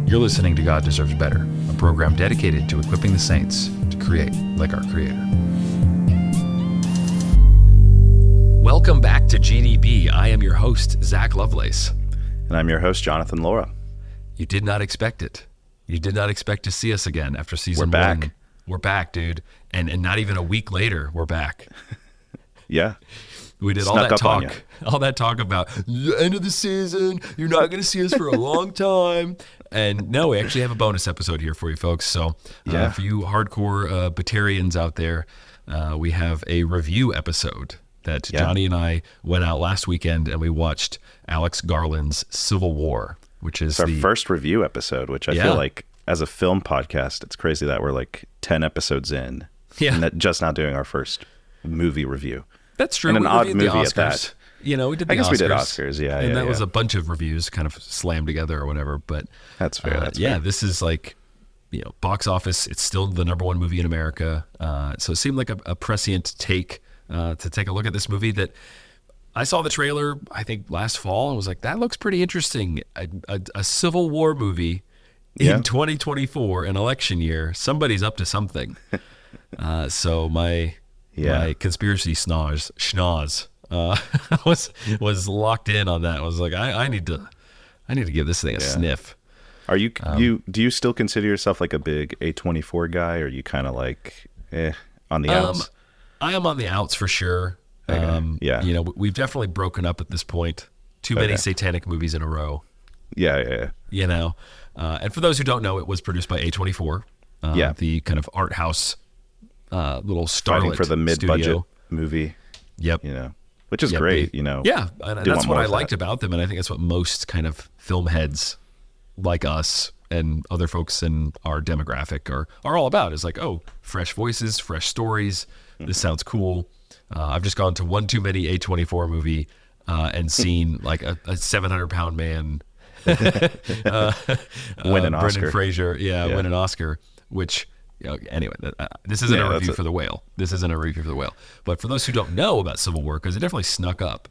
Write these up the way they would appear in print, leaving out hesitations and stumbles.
You're listening to God Deserves Better, a program dedicated to equipping the saints to create like our Creator. Welcome back to GDB. I am your host, Zach Lovelace. And I'm your host, Jonathan Laura. You did not expect it. You did not expect to see us again after season We're one. back. We're back, dude. And not even a week later, we're back. Yeah. We did all that talk about the end of the season. You're not going to see us for a long time. And no, we actually have a bonus episode here for you folks. So for you hardcore Batarians out there, we have a review episode that Johnny and I went out last weekend and we watched Alex Garland's Civil War, which is our first review episode, which I feel like as a film podcast, it's crazy that we're like 10 episodes in and just now doing our first movie review. That's true. And an odd movie Oscars. At that. You know, we did the Oscars. I guess we did Oscars, And that was a bunch of reviews kind of slammed together or whatever. But that's fair. That's fair. This is like, box office. It's still the number one movie in America. So it seemed like a prescient take to take a look at this movie that I saw the trailer, I think, last fall and was like, that looks pretty interesting. A Civil War movie in 2024, an election year. Somebody's up to something. So my conspiracy schnoz was locked in on that. I was like, I need to give this thing a sniff. Are you do you still consider yourself like a big A24 guy, or are you kind of like on the outs? I am on the outs for sure. Okay. We've definitely broken up at this point. Too many satanic movies in a row. Yeah. And for those who don't know, it was produced by A24. The kind of art house little starlet fighting for the mid-budget studio movie. Yep. Which is great. And that's what I liked about them, and I think that's what most kind of film heads like us and other folks in our demographic are all about. Is like, oh, fresh voices, fresh stories. This sounds cool. I've just gone to one too many A24 movie and seen like a 700-pound man win an Oscar. Brendan Fraser, win an Oscar, which. Anyway, this isn't a review for The Whale. This isn't a review for The Whale. But for those who don't know about Civil War, because it definitely snuck up.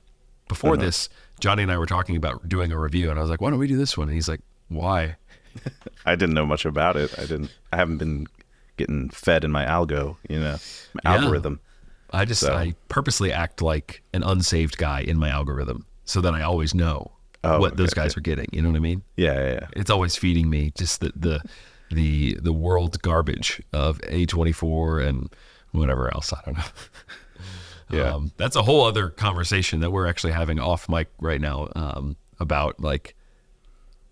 Before this, Johnny and I were talking about doing a review, and I was like, why don't we do this one? And he's like, why? I didn't know much about it. I haven't been getting fed in my algorithm. I purposely act like an unsaved guy in my algorithm so that I always know what those guys are getting. You know what I mean? Yeah. It's always feeding me just the world garbage of A24 and whatever else. I don't know. That's a whole other conversation that we're actually having off mic right now about like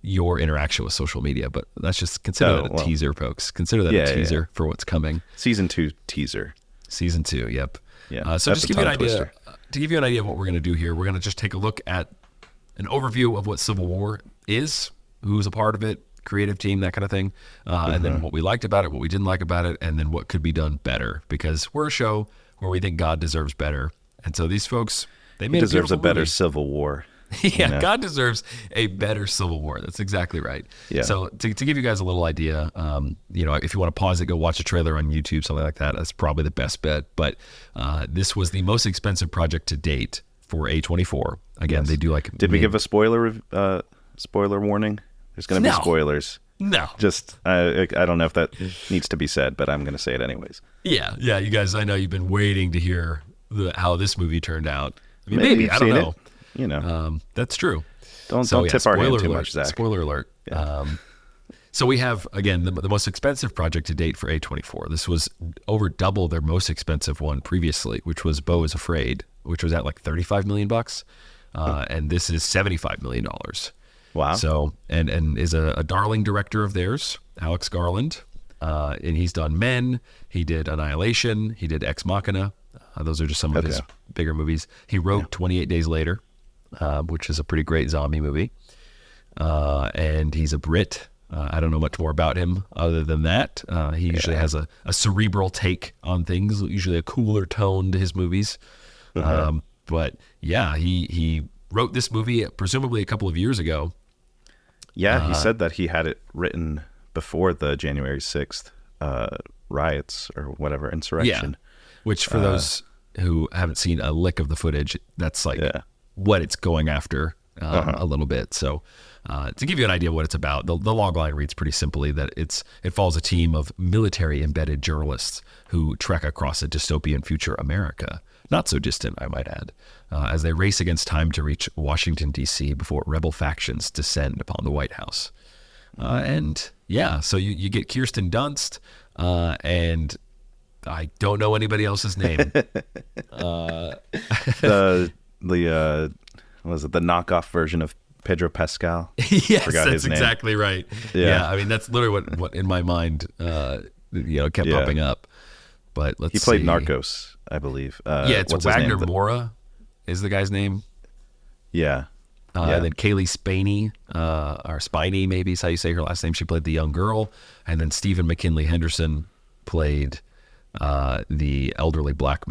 your interaction with social media. But let's just consider that a teaser, folks. Consider that a teaser for what's coming. Season 2 teaser. Season 2. Yep. Yeah. So just give you an idea. To give you an idea of what we're going to do here, we're going to just take a look at an overview of what Civil War is, who's a part of it, creative team, that kind of thing, and then what we liked about it, what we didn't like about it, and then what could be done better, because we're a show where we think God deserves better. And so these folks, they made deserves a better movie. Civil War. God deserves a better Civil War. That's exactly right. So to give you guys a little idea, if you want to pause it, go watch a trailer on YouTube, something like that. That's probably the best bet. But this was the most expensive project to date for A24. Again, they do like. Did we give a spoiler warning? There's going to be spoilers. No. Just, I don't know if that needs to be said, but I'm going to say it anyways. Yeah. You guys, I know you've been waiting to hear how this movie turned out. I mean, maybe I don't know. That's true. Don't tip our hand too much, Zach. Spoiler alert. Yeah. So we have, again, the most expensive project to date for A24. This was over double their most expensive one previously, which was Beau is Afraid, which was at like $35 million. And this is $75 million. Wow. So, and is a darling director of theirs, Alex Garland. And he's done Men. He did Annihilation. He did Ex Machina. Those are just some of his bigger movies. He wrote 28 Days Later, which is a pretty great zombie movie. And he's a Brit. I don't know much more about him other than that. He usually has a cerebral take on things, usually a cooler tone to his movies. But yeah, he wrote this movie presumably a couple of years ago. Yeah, he said that he had it written before the January 6th riots or whatever, insurrection. Yeah, which for those who haven't seen a lick of the footage, that's like what it's going after a little bit. So to give you an idea of what it's about, the log line reads pretty simply that it follows a team of military embedded journalists who trek across a dystopian future America, not so distant, I might add, as they race against time to reach Washington, D.C. before rebel factions descend upon the White House. So you get Kirsten Dunst, and I don't know anybody else's name. The knockoff version of Pedro Pascal? Yes, that's exactly right. Yeah, I mean that's literally what in my mind kept popping up. But let's see. He played Narcos, I believe. It's Wagner Moura is the guy's name. Yeah. And then Kaylee Spaney, or Spiney, maybe is how you say her last name. She played the young girl. And then Stephen McKinley Henderson played the elderly black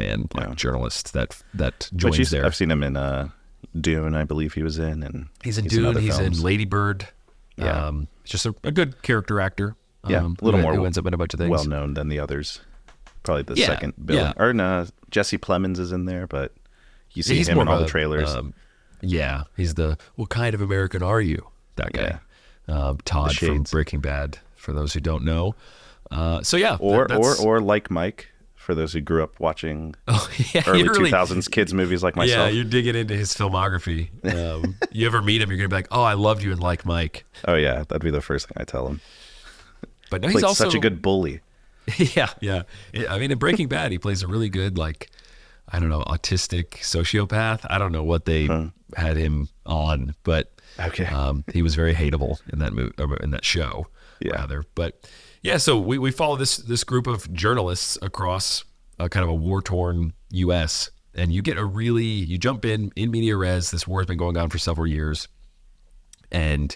journalist that joins there. I've seen him in Dune, I believe he was in. And he's in Dune. He's in Lady Bird. Yeah. Just a good character actor. A little more who ends up in a bunch of things. Well-known than the others. Probably the second bill. Yeah. Or no, Jesse Plemons is in there, but you see him in all the trailers. He's the "What kind of American are you?" That guy, Todd from Breaking Bad. For those who don't know, or like Mike. For those who grew up watching early 2000s kids movies like myself. Yeah, you're digging into his filmography. You ever meet him, you're gonna be like, "Oh, I loved you in Like Mike." Oh yeah, that'd be the first thing I tell him. But no, he's also such a good bully. Yeah. I mean, in Breaking Bad, he plays a really good, autistic sociopath. I don't know what they had him on, but he was very hateable in that movie, or in that show, rather. But so we follow this group of journalists across a kind of a war-torn U.S., and you jump in media res. This war has been going on for several years, and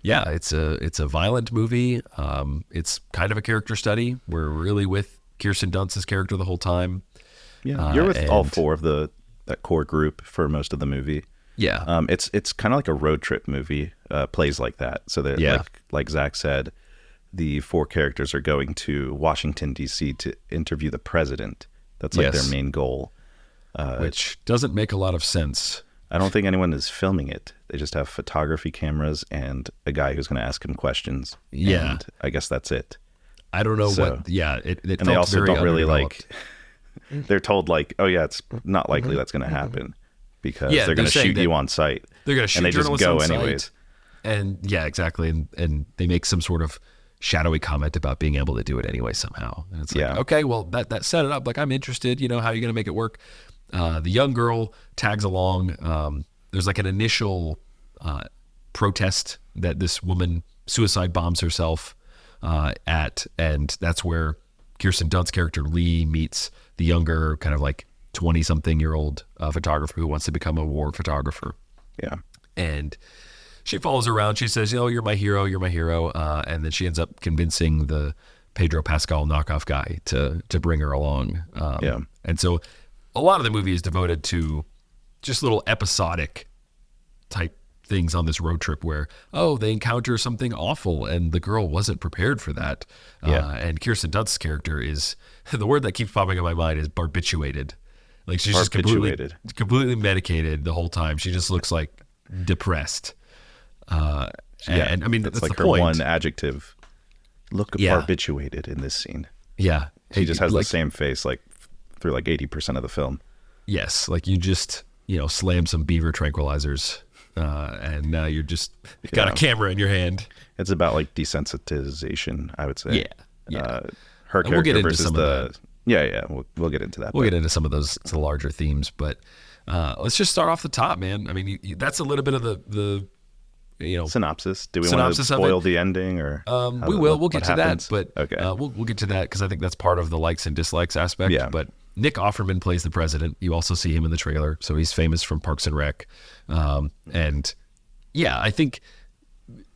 it's a violent movie. It's kind of a character study. We're really with Kirsten Dunst's character the whole time. Yeah, you're with all four of that core group for most of the movie. Yeah, it's kind of like a road trip movie. Plays like that. So that like Zach said, the four characters are going to Washington D.C. to interview the president. That's like their main goal, which doesn't make a lot of sense. I don't think anyone is filming it. They just have photography cameras and a guy who's going to ask him questions. Yeah. And I guess that's it. I don't know what. Yeah. It and felt they also very don't really they're told it's not likely that's going to happen because they're going to shoot you on site. They're going to shoot and they just journalists go on anyways. Site. And exactly. And they make some sort of shadowy comment about being able to do it anyway somehow. And it's like, okay, well that set it up. Like, I'm interested, how are you going to make it work? The young girl tags along. There's like an initial protest that this woman suicide bombs herself at, and that's where Kirsten Dunst's character Lee meets the younger, kind of like 20-something-year-old photographer who wants to become a war photographer. Yeah, and she follows her around. She says, "You're my hero. You're my hero," and then she ends up convincing the Pedro Pascal knockoff guy to bring her along. And so a lot of the movie is devoted to just little episodic type things on this road trip where, they encounter something awful and the girl wasn't prepared for that. And Kirsten Dunst's character is, the word that keeps popping in my mind is barbiturated. Like, she's just completely medicated the whole time. She just looks like depressed. And I mean, that's like the her point. one adjective. Look barbiturated in this scene. Yeah. She just has the same face through 80% of the film. Yes, like you just slam some beaver tranquilizers, and now you're just got a camera in your hand. It's about desensitization, I would say. Yeah. Her character versus the. We'll get into that. We'll get into some of those larger themes, but let's just start off the top, man. I mean, that's a little bit of the synopsis. Do we want to spoil the ending, or we will? We'll get to that, but okay. We'll get to that because I think that's part of the likes and dislikes aspect. Yeah. But Nick Offerman plays the president. You also see him in the trailer, so he's famous from Parks and Rec. And I think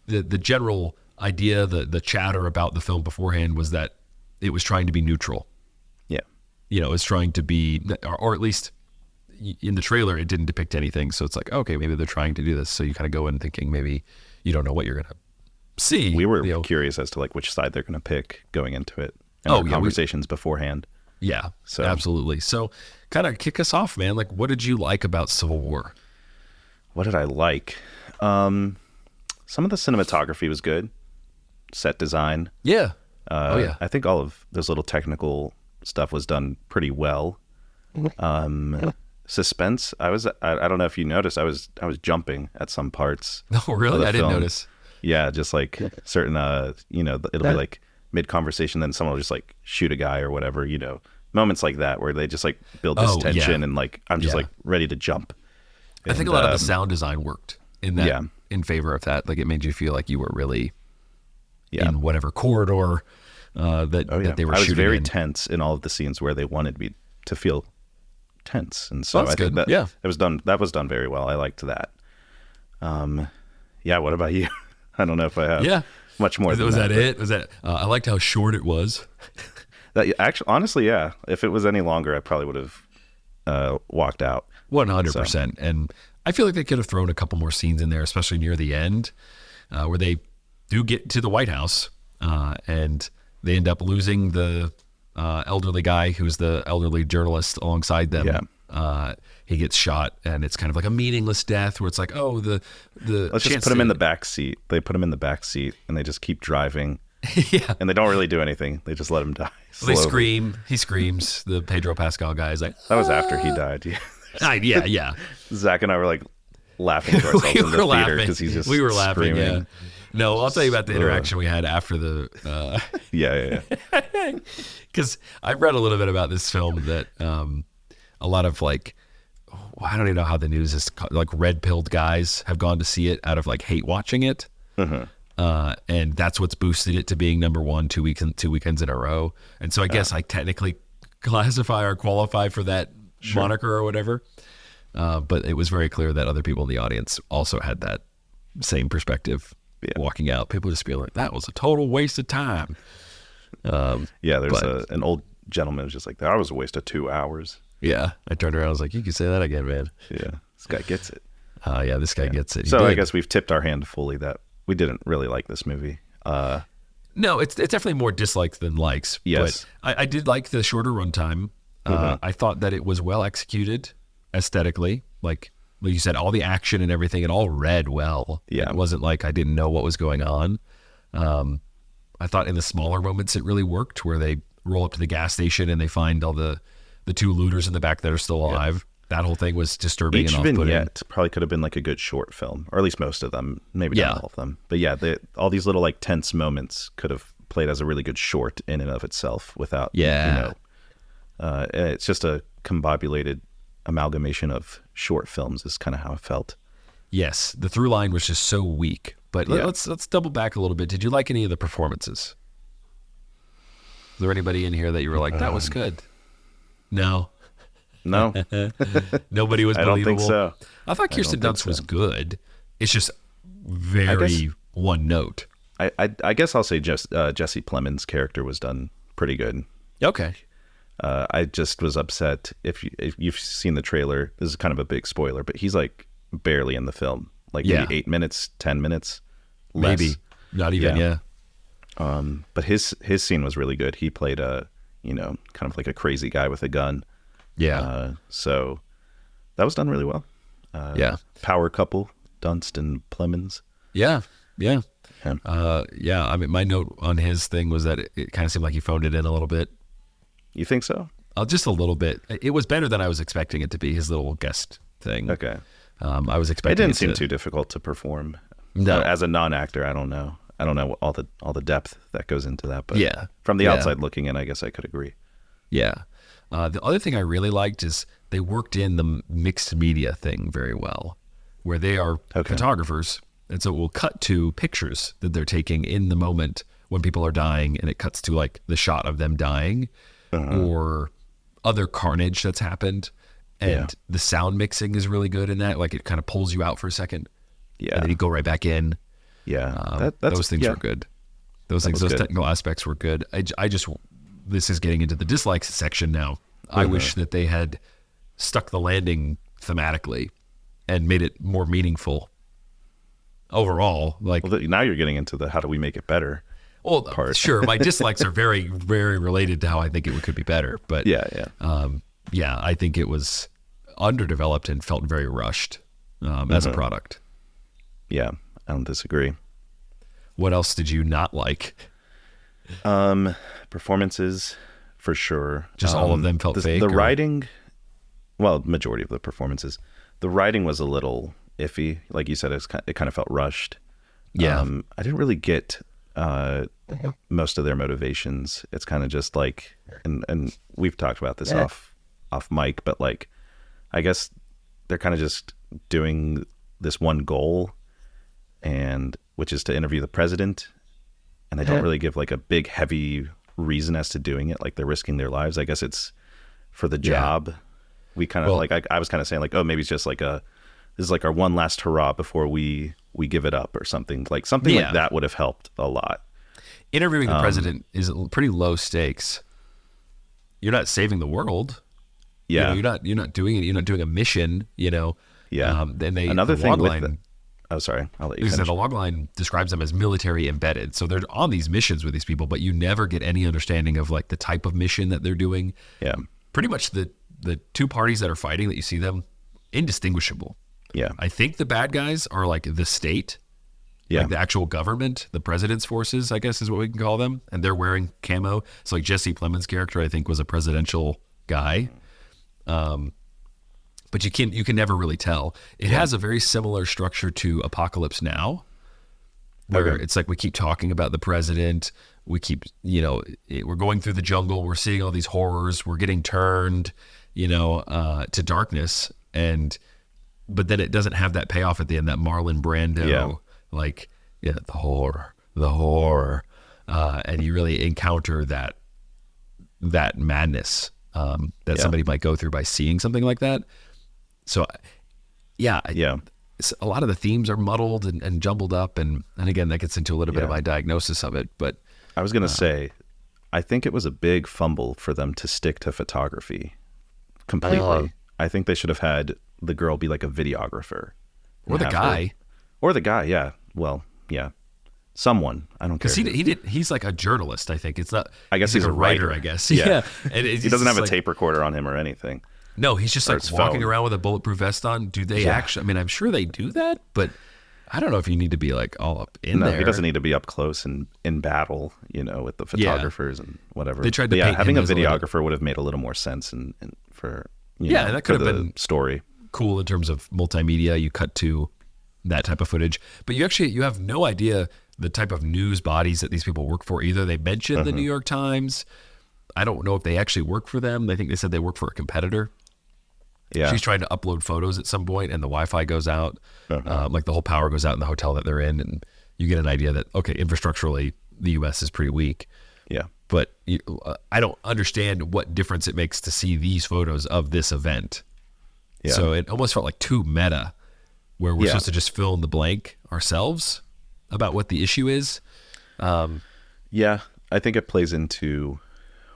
the general idea, the chatter about the film beforehand was that it was trying to be neutral. Yeah, it was trying to be, or at least in the trailer, it didn't depict anything. So it's like, okay, maybe they're trying to do this. So you kind of go in thinking maybe you don't know what you're going to see. We were curious as to which side they're going to pick going into it. And conversations beforehand. Yeah, absolutely. So kind of kick us off, man. What did you like about Civil War? What did I like? Some of the cinematography was good. Set design. Yeah. I think all of those little technical stuff was done pretty well. Suspense. I don't know if you noticed. I was jumping at some parts. Oh, really? I didn't notice. Yeah, just like certain. It'll be like mid conversation, then someone will just like shoot a guy or whatever. Moments like that where they just like build this tension, and like I'm just like ready to jump. I think a lot of the sound design worked in that in favor of that. Like it made you feel like you were really in whatever corridor that they were shooting. I was very tense in all of the scenes where they wanted me to feel tense, and so I think that that was done very well. I liked that. What about you? I don't know if I have much more. Was that it? Was that? I liked how short it was. Actually, honestly, yeah. If it was any longer, I probably would have walked out. 100%. And I feel like they could have thrown a couple more scenes in there, especially near the end, where they do get to the White House, and they end up losing the elderly guy who's the elderly journalist alongside them. Yeah. He gets shot, and it's kind of like a meaningless death where it's like, let's just put him in the back seat. They put him in the back seat, and they just keep driving. Yeah. And they don't really do anything. They just let him die. They scream. He screams. The Pedro Pascal guy is like, that was after he died. Yeah. Zach and I were like laughing to ourselves in the theater because he's just we were laughing. Screaming. Yeah. No, I'll tell you about the interaction we had after the. Yeah. Because I read a little bit about this film that a lot of like, I don't even know how the news is like red-pilled guys have gone to see it out of like hate watching it. Mm-hmm. And that's what's boosted it to being number one 2 weekends in a row. And so I guess I technically classify or qualify for that moniker or whatever. But it was very clear that other people in the audience also had that same perspective walking out. People just being like, that was a total waste of time. There's an old gentleman who's just like, that was a waste of 2 hours. Yeah. I turned around. I was like, you can say that again, man. Yeah. This guy gets it. This guy gets it. I guess we've tipped our hand fully that we didn't really like this movie. No, it's definitely more dislikes than likes. Yes. But I did like the shorter runtime. I thought that it was well executed aesthetically. Like you said, all the action and everything, it all read well. Yeah. It wasn't like I didn't know what was going on. I thought in the smaller moments it really worked, where they roll up to the gas station and they find all the two looters in the back that are still alive. Yeah. That whole thing was disturbing and off-putting. Each vignette probably could have been like a good short film, or at least most of them, maybe not all of them. But all these little like tense moments could have played as a really good short in and of itself without, it's just a combobulated amalgamation of short films is kind of how it felt. Yes, the through line was just so weak. But let's double back a little bit. Did you like any of the performances? Was there anybody in here that you were like, that was good? No. Nobody was believable. I don't think so. I thought Kirsten Dunst was good. It's just very one note. I guess I'll say just Jesse Plemons' character was done pretty good. Okay. I just was upset. If you've seen the trailer, this is kind of a big spoiler, but he's like barely in the film. Like maybe 8 minutes, 10 minutes. Less. Maybe. Not even, But his scene was really good. He played kind of like a crazy guy with a gun. Yeah. So that was done really well. Power couple, Dunst and Plemons. Yeah. I mean, my note on his thing was that it kind of seemed like he phoned it in a little bit. You think so? Just a little bit. It was better than I was expecting it to be, his little guest thing. Okay. I was expecting it didn't seem too difficult to perform. No. As a non-actor, I don't know. I don't know all the depth that goes into that, but from the outside looking in, I guess I could agree. Yeah. The other thing I really liked is they worked in the mixed media thing very well, where they are photographers, and so it will cut to pictures that they're taking in the moment when people are dying, and it cuts to like the shot of them dying or other carnage that's happened. And the sound mixing is really good in that. Like it kind of pulls you out for a second. Yeah. And then you go right back in. Yeah. Those things were good. Those technical aspects were good. This is getting into the dislikes section now. I wish that they had stuck the landing thematically and made it more meaningful overall. Like now you're getting into the how do we make it better part. Sure. My dislikes are very, very related to how I think it could be better. But I think it was underdeveloped and felt very rushed. as a product. Yeah, I don't disagree. What else did you not like? Performances, for sure. Just all of them felt fake? The writing, well, majority of the performances. The writing was a little iffy. Like you said, it kind of felt rushed. Yeah. I didn't really get most of their motivations. It's kind of just like, and we've talked about this off mic, but like, I guess they're kind of just doing this one goal, and which is to interview the president. And they don't really give like a big, heavy reason as to doing it. Like they're risking their lives. I guess it's for the job. We kind of like, I was kind of saying like, oh, maybe it's just like this is like our one last hurrah before we give it up or something. Like something like that would have helped a lot. Interviewing the president is pretty low stakes. You're not saving the world. Yeah. You know, you're not doing it. You're not doing a mission, you know. Yeah. And another thing with oh, sorry. I'll let you finish. The logline describes them as military embedded. So they're on these missions with these people, but you never get any understanding of like the type of mission that they're doing. Yeah. Pretty much the two parties that are fighting that you see them, indistinguishable. Yeah. I think the bad guys are like the state, like the actual government, the president's forces, I guess is what we can call them. And they're wearing camo. So like Jesse Plemons' character, I think, was a presidential guy. But you can never really tell. It has a very similar structure to Apocalypse Now, where it's like we keep talking about the president. We keep, we're going through the jungle. We're seeing all these horrors. We're getting turned, to darkness. But then it doesn't have that payoff at the end, that Marlon Brando, the horror. And you really encounter that madness that somebody might go through by seeing something like that. So, a lot of the themes are muddled and jumbled up. And again, that gets into a little bit of my diagnosis of it. But I was going to say, I think it was a big fumble for them to stick to photography completely. I think they should have had the girl be like a videographer. Or the guy. Or the guy, yeah. Well, yeah. Someone. I don't care. Because he's like a journalist, I think. It's not. I guess he's a writer, I guess. Yeah. And he doesn't have a tape recorder on him or anything. No, he's just like walking around with a bulletproof vest on. Do they actually? I mean, I'm sure they do that, but I don't know if you need to be like all up in there. No, he doesn't need to be up close and in battle, with the photographers and whatever. They tried to paint having him a videographer would have made a little more sense and for and that could have been story cool in terms of multimedia. You cut to that type of footage, but you have no idea the type of news bodies that these people work for either. They mentioned the New York Times. I don't know if they actually work for them. I think they said they work for a competitor. Yeah. She's trying to upload photos at some point and the Wi-Fi goes out. Like the whole power goes out in the hotel that they're in, and you get an idea that, okay, infrastructurally, the U.S. is pretty weak. Yeah. But I don't understand what difference it makes to see these photos of this event. Yeah. So it almost felt like too meta, where we're supposed to just fill in the blank ourselves about what the issue is. Yeah, I think it plays into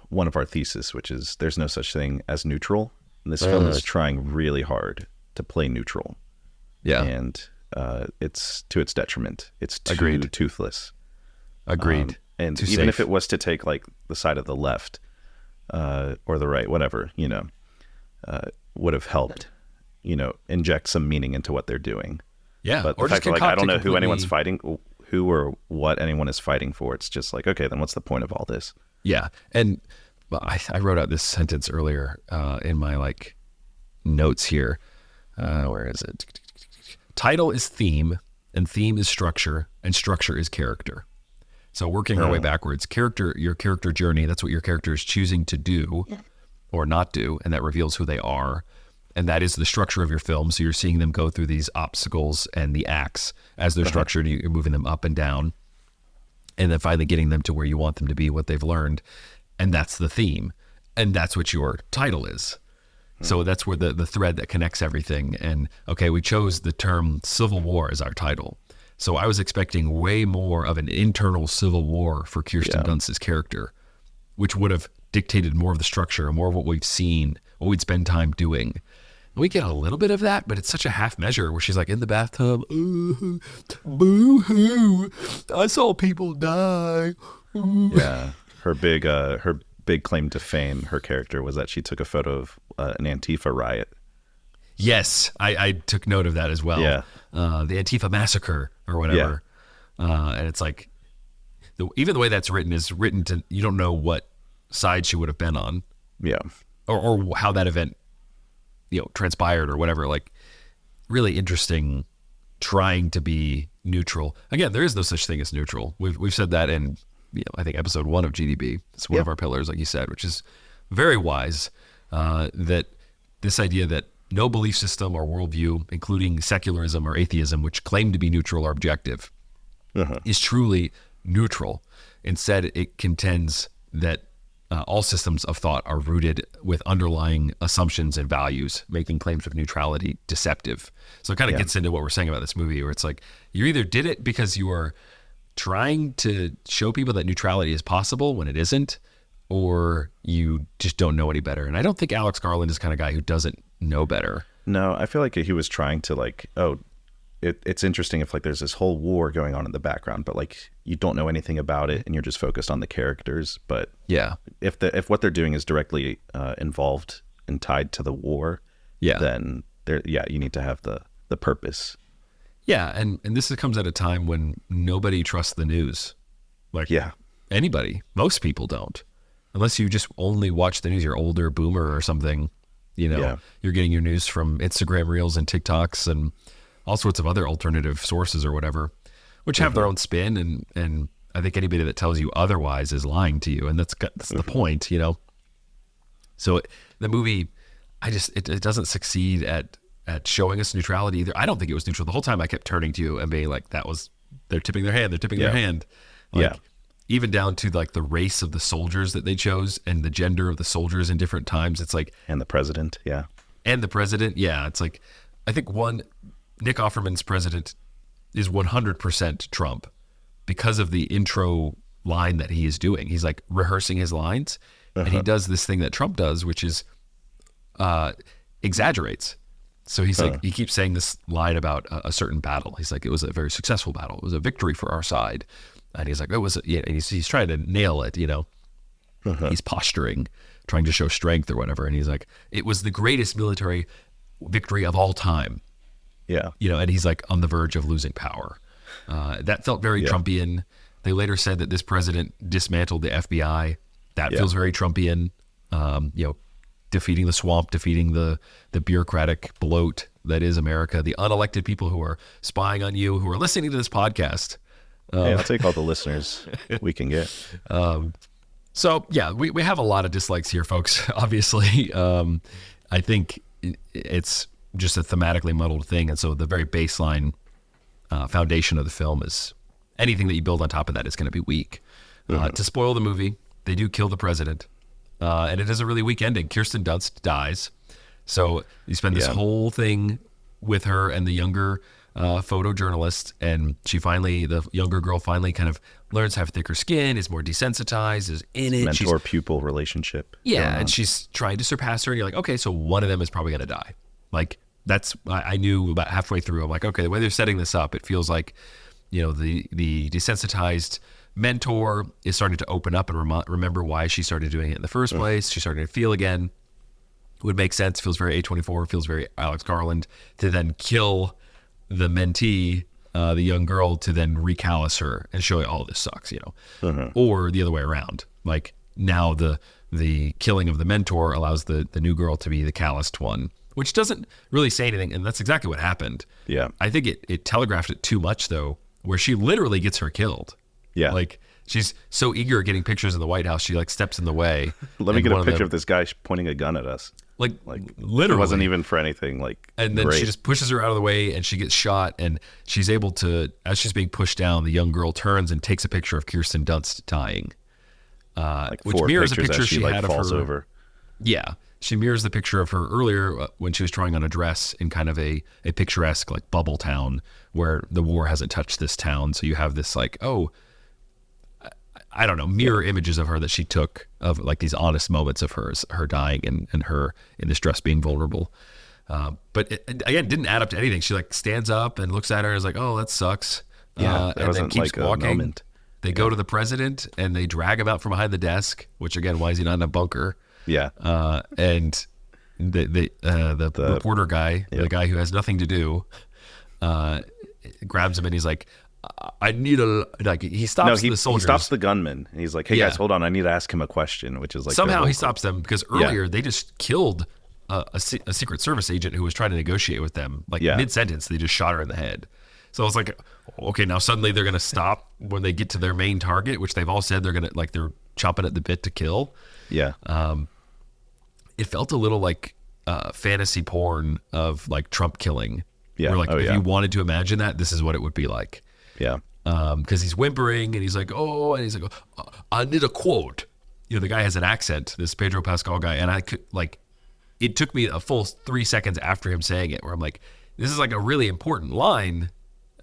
one of our theses, which is there's no such thing as neutral. And this film is trying really hard to play neutral. Yeah. And it's to its detriment. It's too toothless. Agreed. And even if it was to take like the side of the left or the right, whatever, would have helped, inject some meaning into what they're doing. Yeah. But the fact that I don't know who anyone's fighting, who or what anyone is fighting for. It's just like, okay, then what's the point of all this? Yeah. And I wrote out this sentence earlier in my notes here. Where is it? Title is theme, and theme is structure, and structure is character. So working our way backwards, your character journey, that's what your character is choosing to do or not do, and that reveals who they are. And that is the structure of your film. So you're seeing them go through these obstacles and the acts as they're structured, and you're moving them up and down, and then finally getting them to where you want them to be, what they've learned. And that's the theme. And that's what your title is. So that's where the thread that connects everything. And okay, we chose the term Civil War as our title. So I was expecting way more of an internal civil war for Kirsten Dunst's character, which would have dictated more of the structure and more of what we've seen, what we'd spend time doing. And we get a little bit of that, but it's such a half measure where she's like in the bathtub, boo-hoo, I saw people die. Yeah. Her big claim to fame, her character, was that she took a photo of an Antifa riot. Yes, I took note of that as well. Yeah. The Antifa massacre or whatever. And it's like, even the way that's written is written to, you don't know what side she would have been on. Yeah. Or how that event, transpired or whatever. Like, really interesting trying to be neutral. Again, there is no such thing as neutral. We've said that in, I think episode 1 of GDB. It's one of our pillars, like you said, which is very wise. That this idea that no belief system or worldview, including secularism or atheism, which claim to be neutral or objective, is truly neutral. Instead, it contends that all systems of thought are rooted with underlying assumptions and values, making claims of neutrality deceptive. So it kind of gets into what we're saying about this movie, where it's like, you either did it because you are trying to show people that neutrality is possible when it isn't, or you just don't know any better. And I don't think Alex Garland is the kind of guy who doesn't know better. No, I feel like he was trying to like, it's interesting if like there's this whole war going on in the background, but like you don't know anything about it and you're just focused on the characters. But if what they're doing is directly involved and tied to the war, then you need to have the purpose. Yeah, and this comes at a time when nobody trusts the news. Like anybody, most people don't. Unless you just only watch the news, you're older boomer or something, you're getting your news from Instagram Reels and TikToks and all sorts of other alternative sources or whatever, which have their own spin. And I think anybody that tells you otherwise is lying to you. And that's the point, So the movie, it doesn't succeed at showing us neutrality either. I don't think it was neutral. The whole time I kept turning to you and being like, they're tipping their hand. They're tipping their hand. Like, even down to like the race of the soldiers that they chose and the gender of the soldiers in different times. It's like, and the president. It's like, I think Nick Offerman's president is 100% Trump because of the intro line that he is doing. He's like rehearsing his lines and he does this thing that Trump does, which is exaggerates. So he's like, he keeps saying this line about a certain battle. He's like, it was a very successful battle. It was a victory for our side. And he's like, it was, and he's trying to nail it, He's posturing, trying to show strength or whatever. And he's like, it was the greatest military victory of all time. Yeah. And he's like on the verge of losing power. That felt very Trumpian. They later said that this president dismantled the FBI. That feels very Trumpian. Defeating the swamp, defeating the bureaucratic bloat that is America, the unelected people who are spying on you, who are listening to this podcast. I'll take all the listeners we can get. So we have a lot of dislikes here, folks. Obviously, I think it's just a thematically muddled thing. And so the very baseline foundation of the film is anything that you build on top of that is going to be weak. To spoil the movie, they do kill the president. And it is a really weak ending. Kirsten Dunst dies. So you spend this whole thing with her and the younger photojournalist. And the younger girl finally kind of learns to have thicker skin, is more desensitized, is in it. Mentor-pupil relationship. Yeah, and she's trying to surpass her. And you're like, okay, so one of them is probably going to die. Like, I knew about halfway through. I'm like, okay, the way they're setting this up, it feels like, the desensitized mentor is starting to open up and remember why she started doing it in the first place. She's starting to feel again. It would make sense. Feels very A24. Feels very Alex Garland to then kill the mentee, the young girl, to then recallous her and show you all this sucks, or the other way around. Like now the killing of the mentor allows the new girl to be the calloused one, which doesn't really say anything. And that's exactly what happened. Yeah. I think it telegraphed it too much though, where she literally gets her killed. Yeah. Like she's so eager at getting pictures of the White House, she like steps in the way. Let me get a picture of this guy pointing a gun at us. Like literally. It wasn't even for anything and then she just pushes her out of the way and she gets shot, and she's able to, as she's being pushed down, the young girl turns and takes a picture of Kirsten Dunst dying. Which mirrors a picture she had of her. Over. Yeah. She mirrors the picture of her earlier when she was trying on a dress in kind of a picturesque like bubble town where the war hasn't touched this town. So you have this like, I don't know, mirror images of her that she took of like these honest moments of her dying and her in this dress being vulnerable. But it, again, didn't add up to anything. She like stands up and looks at her and is like, oh, that sucks. And then keeps walking. They go to the president and they drag him out from behind the desk, which again, why is he not in a bunker? Yeah. And the reporter guy, the guy who has nothing to do, grabs him and he's like, I need he stops the soldiers. He stops the gunman and he's like, hey guys, hold on, I need to ask him a question, which is like somehow he stops them because earlier they just killed a Secret Service agent who was trying to negotiate with them. Mid-sentence, they just shot her in the head. So it's like, okay, now suddenly they're going to stop when they get to their main target, which they've all said they're going to, they're chomping at the bit to kill. Yeah. It felt a little like fantasy porn of like Trump killing. Yeah. Where if you wanted to imagine that, this is what it would be like. Yeah. Because he's whimpering and he's like, I need a quote. The guy has an accent, this Pedro Pascal guy, and I could it took me a full 3 seconds after him saying it where I'm like, this is like a really important line.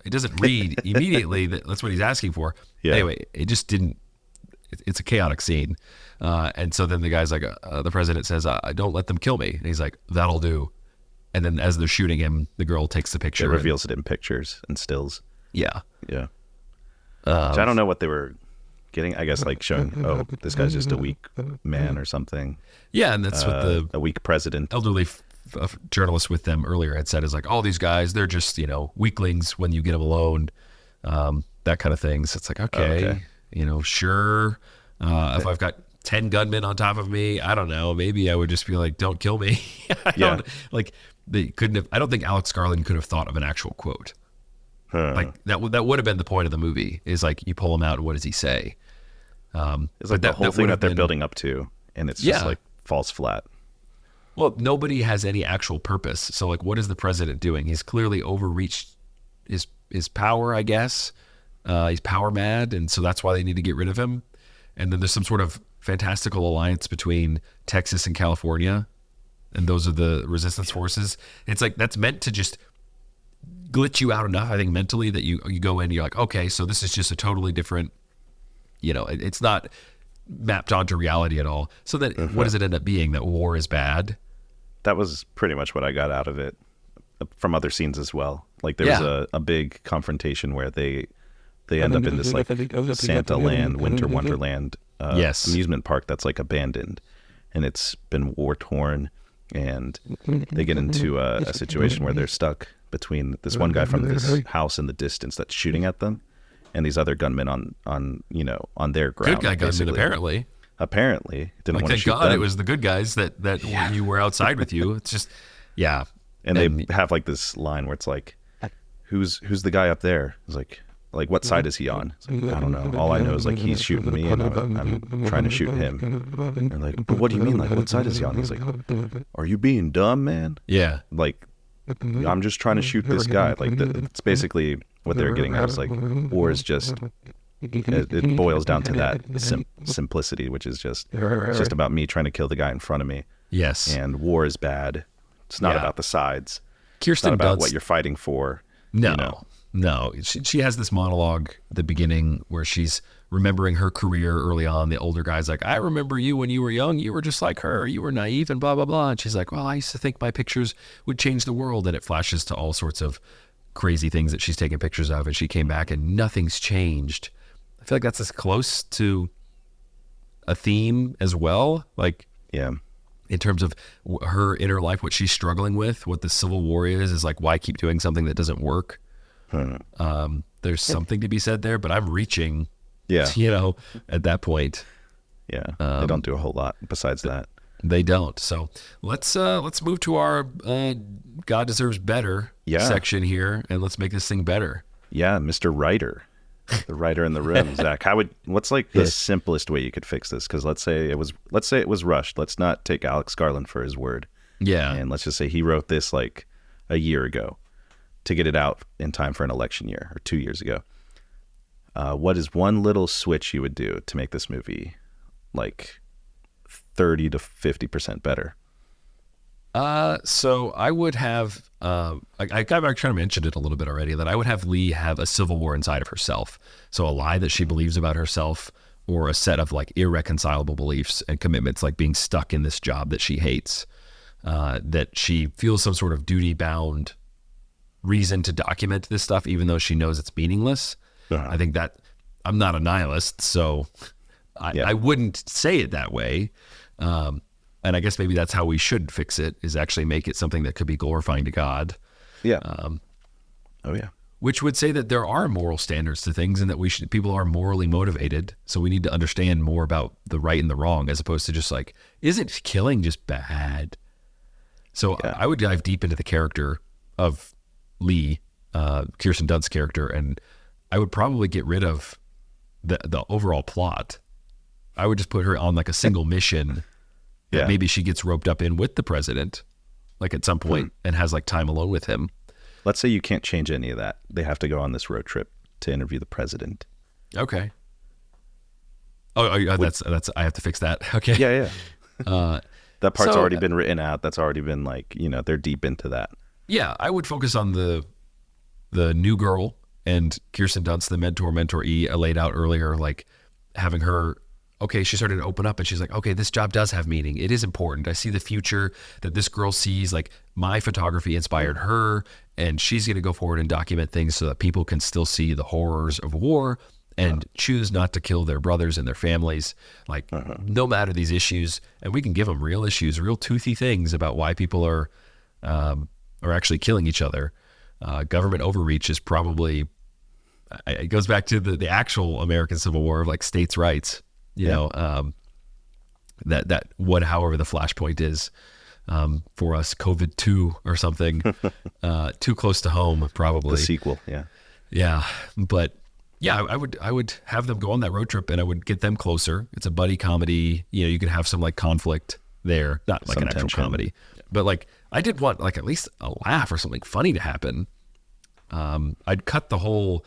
It doesn't read immediately that's what he's asking for. Yeah. Anyway, it just didn't. It's a chaotic scene, and so then the guy's like, the president says, "Don't let them kill me." And he's like, "That'll do." And then as they're shooting him, the girl takes the picture. It reveals it in pictures and stills. Yeah, yeah. Which I don't know what they were getting. I guess showing, this guy's just a weak man or something. Yeah, and that's what a weak president. Elderly journalist with them earlier had said is like, all these guys, they're just weaklings when you get them alone, that kind of thing. So it's like, okay. Sure. If I've got 10 gunmen on top of me, I don't know, maybe I would just be like, don't kill me. They couldn't have. I don't think Alex Garland could have thought of an actual quote. That would have been the point of the movie, is like you pull him out and what does he say? It's like the whole thing that they're building up to, and it's just like falls flat. Well, nobody has any actual purpose. So like, what is the president doing? He's clearly overreached his power, I guess. He's power mad, and so that's why they need to get rid of him. And then there's some sort of fantastical alliance between Texas and California, and those are the resistance forces. It's like that's meant to just glitch you out enough, I think, mentally, that you go in and you're like, okay, so this is just a totally different, it's not mapped onto reality at all. So then what does it end up being? That war is bad? That was pretty much what I got out of it from other scenes as well. Like there was a big confrontation where they end up in this like Santa Land, Winter Wonderland amusement park that's like abandoned, and it's been war torn, and they get into a situation where they're stuck between this one guy from this house in the distance that's shooting at them, and these other gunmen on their ground. Good guy gunmen, apparently didn't want to shoot thank God them. It was the good guys that you were outside with you. It's just and they have like this line where it's like, who's the guy up there? It's like what side is he on? It's like, I don't know. All I know is like he's shooting me and I'm trying to shoot him. And they're like, but what do you mean? Like, what side is he on? He's like, are you being dumb, man? Yeah. Like, I'm just trying to shoot this guy. Like, it's basically what they're getting at. Is like, war is just, it boils down to that simplicity, which is just, it's just about me trying to kill the guy in front of me. Yes. And war is bad. It's not about the sides. Kirsten it's not about Dunst, what you're fighting for. No. She has this monologue at the beginning where she's remembering her career early on. The older guy's like, I remember you when you were young. You were just like her. You were naive and blah, blah, blah. And she's like, well, I used to think my pictures would change the world. And it flashes to all sorts of crazy things that she's taking pictures of. And she came back and nothing's changed. I feel like that's as close to a theme as well. Like, in terms of her inner life, what she's struggling with, what the Civil War is like, why keep doing something that doesn't work? There's something to be said there, but I'm reaching, at that point. Yeah, they don't do a whole lot besides that. They don't. So let's move to our God Deserves Better section here, and let's make this thing better. Yeah, Mr. Writer, the writer in the room. Zach, what's like the simplest way you could fix this? Because let's say it was rushed. Let's not take Alex Garland for his word. Yeah, and let's just say he wrote this like a year ago to get it out in time for an election year, or 2 years ago. What is one little switch you would do to make this movie like 30 to 50% better? So I would have, I kind of mentioned it a little bit already, that I would have Lee have a civil war inside of herself. So a lie that she believes about herself, or a set of like irreconcilable beliefs and commitments, like being stuck in this job that she hates, that she feels some sort of duty-bound reason to document this stuff, even though she knows it's meaningless. I think that I'm not a nihilist, so I wouldn't say it that way. And I guess maybe that's how we should fix it, is actually make it something that could be glorifying to God. Yeah. Oh yeah. Which would say that there are moral standards to things, and that people are morally motivated. So we need to understand more about the right and the wrong, as opposed to just like, isn't killing just bad? So I would dive deep into the character of Lee, Kirsten Dunst's character, and I would probably get rid of the overall plot. I would just put her on like a single mission that maybe she gets roped up in with the president, like at some point, and has like time alone with him. Let's say you can't change any of that. They have to go on this road trip to interview the president. Okay. That's I have to fix that. Okay. Yeah. That part's already been written out. That's already been like, they're deep into that. Yeah, I would focus on the new girl and Kirsten Dunst, the mentoree I laid out earlier, like having her. Okay, she started to open up and she's like, okay, this job does have meaning. It is important. I see the future that this girl sees. Like, my photography inspired her, and she's going to go forward and document things so that people can still see the horrors of war and choose not to kill their brothers and their families. Like, no matter these issues, and we can give them real issues, real toothy things about why people are actually killing each other. Government overreach is probably, it goes back to the actual American Civil War of like states' rights. However the flashpoint is for us, COVID-2 or something, too close to home, probably. The sequel, yeah. But yeah, I would have them go on that road trip, and I would get them closer. It's a buddy comedy. You could have some like conflict there, not like some an actual tension. Comedy, but like I did want like at least a laugh or something funny to happen. I'd cut the whole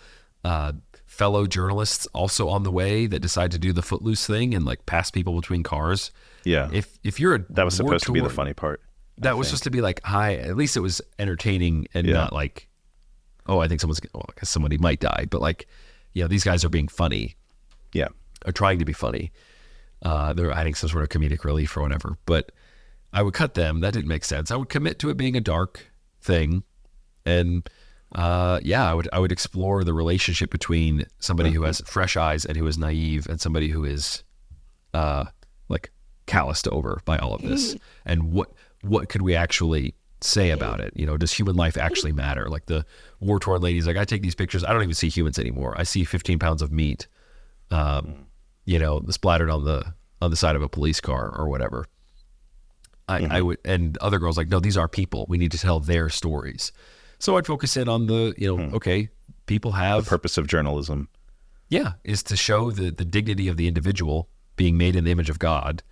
fellow journalists also on the way that decide to do the footloose thing and like pass people between cars. Yeah. If you're that was supposed to be the funny part. That was supposed to be like, hi, at least it was entertaining and not like, oh, I think somebody might die, but like, these guys are being funny. Yeah. Or trying to be funny. They're adding some sort of comedic relief or whatever, but I would cut them. That didn't make sense. I would commit to it being a dark thing. And I would explore the relationship between somebody who has fresh eyes and who is naive, and somebody who is like calloused over by all of this. And what could we actually say about it? Does human life actually matter? Like the war-torn lady's like, I take these pictures, I don't even see humans anymore. I see 15 pounds of meat, splattered on the side of a police car or whatever. I would, and other girls like, no, these are people. We need to tell their stories. So I'd focus in on the, okay, people have... The purpose of journalism. Yeah, is to show the dignity of the individual being made in the image of God,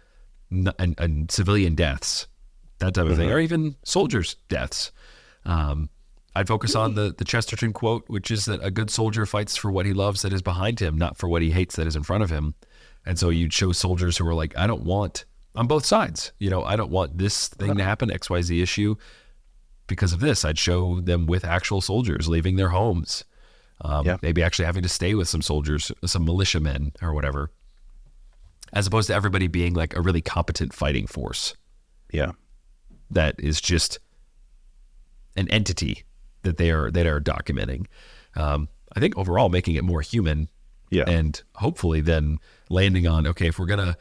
and civilian deaths, that type of thing, or even soldiers' deaths. I'd focus on the Chesterton quote, which is that a good soldier fights for what he loves that is behind him, not for what he hates that is in front of him. And so you'd show soldiers who are like, I don't want, on both sides, I don't want this thing to happen, XYZ issue. Because of this, I'd show them with actual soldiers leaving their homes, maybe actually having to stay with some soldiers, some militiamen or whatever, as opposed to everybody being like a really competent fighting force. Yeah. That is just an entity that they are documenting. I think overall making it more human, and hopefully then landing on, okay, if we're going to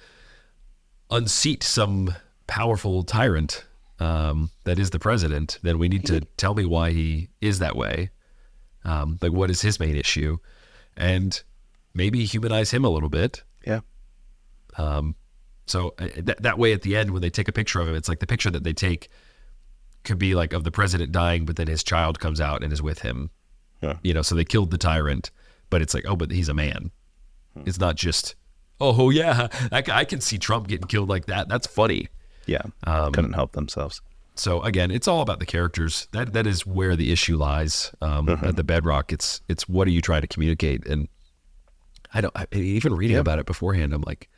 unseat some powerful tyrant, that is the president, then we need to tell me why he is that way. Like, what is his main issue? And maybe humanize him a little bit. Yeah. So that way at the end, when they take a picture of him, it's like the picture that they take could be like of the president dying, but then his child comes out and is with him. Yeah. So they killed the tyrant, but it's like, oh, but he's a man. It's not just, oh yeah, I can see Trump getting killed like that. That's funny. Yeah, couldn't help themselves. So again, it's all about the characters. That is where the issue lies. At the bedrock, it's what are you trying to communicate? And even reading about it beforehand, I'm like,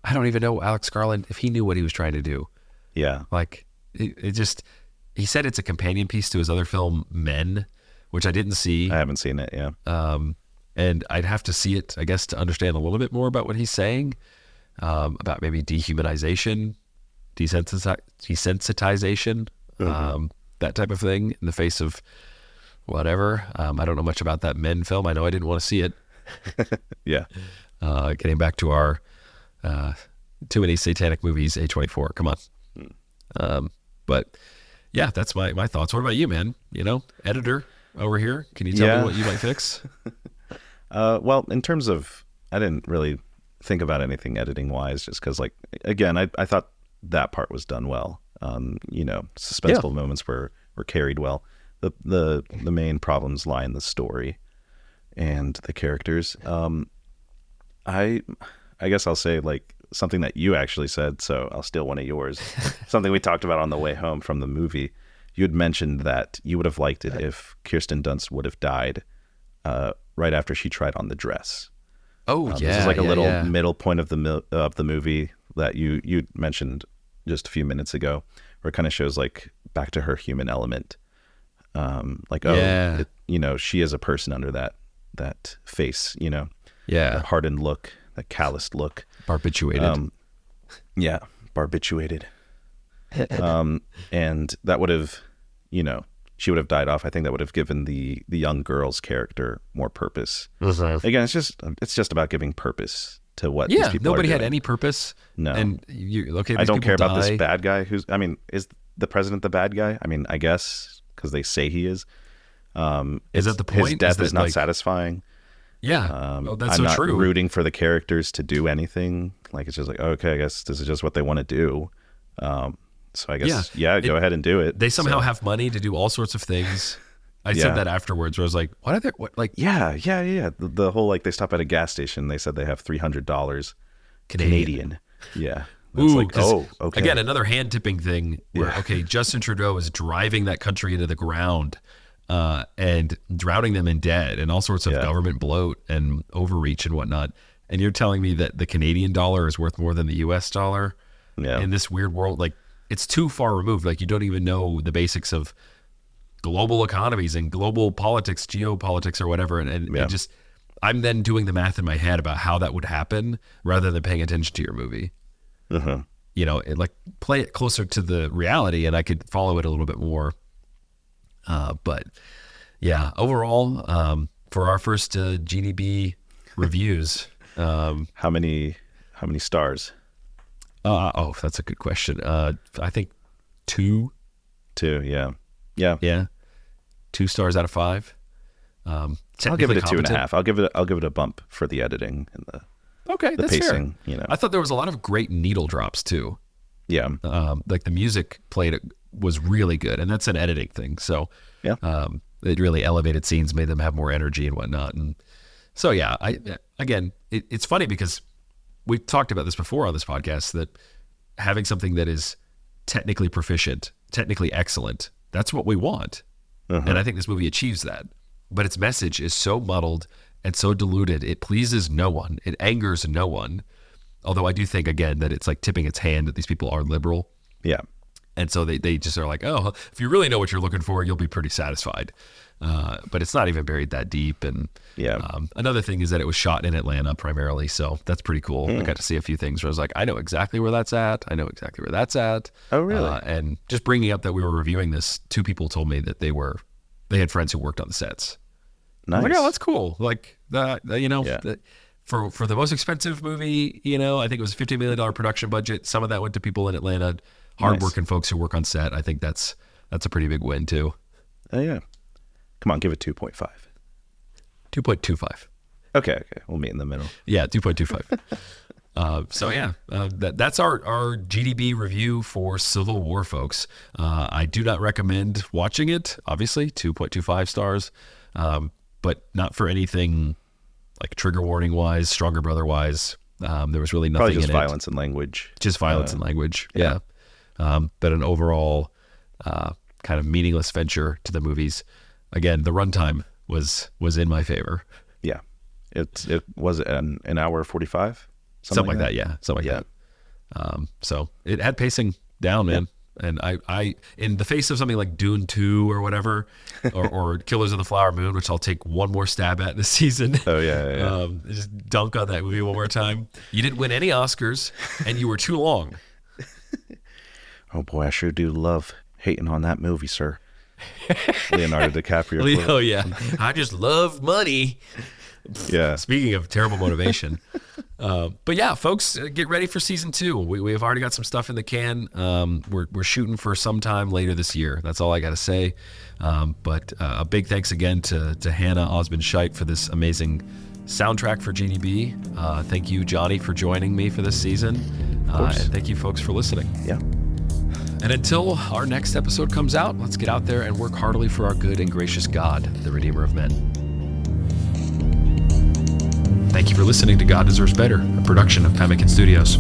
I don't even know Alex Garland if he knew what he was trying to do. Yeah, like he said it's a companion piece to his other film Men, which I didn't see. I haven't seen it. Yeah, and I'd have to see it, I guess, to understand a little bit more about what he's saying about maybe dehumanization. Desensitization, that type of thing in the face of whatever. I don't know much about that Men film. I know I didn't want to see it. Yeah. Getting back to our too many satanic movies, A24. Come on. But yeah, that's my thoughts. What about you, man? Editor over here. Can you tell me what you might fix? Well, in terms of, I didn't really think about anything editing wise, just because, like, again, I thought that part was done well. Suspenseful moments were carried well. The main problems lie in the story and the characters. I guess I'll say, like, something that you actually said, so I'll steal one of yours. Something we talked about on the way home from the movie. You had mentioned that you would have liked it if Kirsten Dunst would have died right after she tried on the dress. Oh, yeah. This is like a little middle point of the movie that you mentioned just a few minutes ago, where it kind of shows, like, back to her human element. She is a person under that face, that hardened look, that calloused look, barbiturated. Barbiturated. And that would have, she would have died off. I think that would have given the young girl's character more purpose. Again, it's just about giving purpose to what these people nobody are had doing. any purpose. No. And I don't care about this bad guy is the president the bad guy? I mean, I guess, because they say he is. Is that the point? His death is not satisfying. Yeah. That's I'm so true. not rooting for the characters to do anything. Like, it's just like, okay, I guess this is just what they want to do. So I guess, go ahead and do it. They somehow have money to do all sorts of things. I said that afterwards, where I was like, what are they, Yeah. The whole, like, they stop at a gas station. They said they have $300 Canadian. Yeah. That's okay. Again, another hand tipping thing where, Justin Trudeau is driving that country into the ground and drowning them in debt and all sorts of government bloat and overreach and whatnot. And you're telling me that the Canadian dollar is worth more than the US dollar in this weird world? Like, it's too far removed. Like, you don't even know the basics of global economies and global politics, geopolitics or whatever. And just, I'm then doing the math in my head about how that would happen rather than paying attention to your movie. Play it closer to the reality and I could follow it a little bit more. But yeah, overall, for our first GDB reviews, how many stars? That's a good question. I think 2. 2, yeah. 2 stars out of 5. I'll give it a 2.5. I'll give it a bump for the editing and the that's pacing. Fair. I thought there was a lot of great needle drops too. Yeah. Like the music played was really good, and that's an editing thing. So it really elevated scenes, made them have more energy and whatnot. And so it's funny because we've talked about this before on this podcast, that having something that is technically proficient, technically excellent, that's what we want. And I think this movie achieves that. But its message is so muddled and so diluted, it pleases no one. It angers no one. Although I do think, again, that it's like tipping its hand that these people are liberal. Yeah. And so they just are like, oh, if you really know what you're looking for, you'll be pretty satisfied. But it's not even buried that deep. And another thing is that it was shot in Atlanta primarily. So that's pretty cool. I got to see a few things where I was like, I know exactly where that's at. I know exactly where that's at. Oh, really? And just bringing up that we were reviewing this, 2 people told me that they had friends who worked on the sets. Nice. I'm like, oh, that's cool. Like, for the most expensive movie, I think it was a $50 million production budget. Some of that went to people in Atlanta, hardworking folks who work on set. I think that's a pretty big win too. Oh yeah. Come on, give it 2.5. 2.25. Okay. We'll meet in the middle. Yeah, 2.25. That's our GDB review for Civil War, folks. I do not recommend watching it, obviously, 2.25 stars, but not for anything like trigger warning wise, Stronger Brother wise. There was really nothing Probably just in violence and language. Just violence and language, yeah. But an overall kind of meaningless venture to the movies. Again, the runtime was in my favor. Yeah. It was an hour 45? Something like that, yeah. Something like that. So it had pacing down, man. And I in the face of something like Dune 2 or whatever, or Killers of the Flower Moon, which I'll take one more stab at this season. Oh, yeah. Just dunk on that movie one more time. You didn't win any Oscars, and you were too long. Oh, boy, I sure do love hating on that movie, sir. Leonardo DiCaprio. I just love money. Yeah. Speaking of terrible motivation. But yeah, folks, get ready for season 2. We've already got some stuff in the can. We're shooting for sometime later this year. That's all I got to say. But a big thanks again to Hannah Osmond-Scheidt for this amazing soundtrack for GDB. Thank you, Johnny, for joining me for this season. And thank you, folks, for listening. Yeah. And until our next episode comes out, let's get out there and work heartily for our good and gracious God, the Redeemer of men. Thank you for listening to God Deserves Better, a production of PEMMICAN Studios.